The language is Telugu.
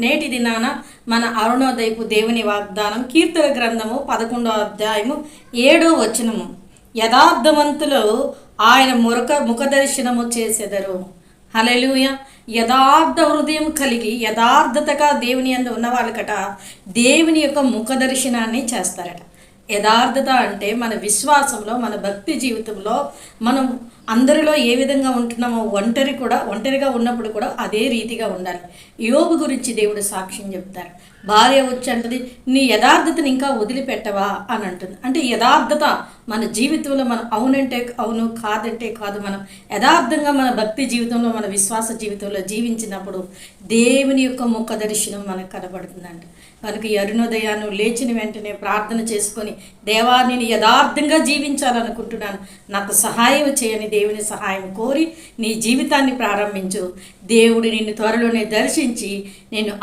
నేటి దినాన మన అరుణోదయపు దేవుని వాగ్దానం కీర్తన గ్రంథము 11వ అధ్యాయము 7వ వచనము. యథార్థవంతులు ఆయన ముఖదర్శనము చేసెదరు. హల్లెలూయా. యథార్థ హృదయం కలిగి యథార్థతగా దేవుని యందు ఉన్న వాళ్ళకట దేవుని యొక్క ముఖదర్శనాన్ని చేస్తారట. యథార్థత అంటే మన విశ్వాసంలో, మన భక్తి జీవితంలో మనం అందరిలో ఏ విధంగా ఉంటున్నామో ఒంటరిగా ఉన్నప్పుడు కూడా అదే రీతిగా ఉండాలి. యోబు గురించి దేవుడు సాక్ష్యం చెప్తారు. భార్య వచ్చి అంటది, నీ యథార్థతని ఇంకా వదిలిపెట్టవా అని అంటుంది. అంటే యథార్థత మన జీవితంలో మనం అవునంటే అవును, కాదంటే కాదు, మనం యథార్థంగా మన భక్తి జీవితంలో, మన విశ్వాస జీవితంలో జీవించినప్పుడు దేవుని యొక్క ముఖ దర్శనం మనకు కనబడుతుందంట. కనుక ఈ అరుణోదయాన్ని లేచిన వెంటనే ప్రార్థన చేసుకొని, దేవా నేను యథార్థంగా జీవించాలనుకుంటున్నాను, నాకు సహాయం చేయని దేవుని సహాయం కోరి నీ జీవితాన్ని ప్రారంభించు. దేవుడు నిన్ను త్వరలోనే దర్శించి నేను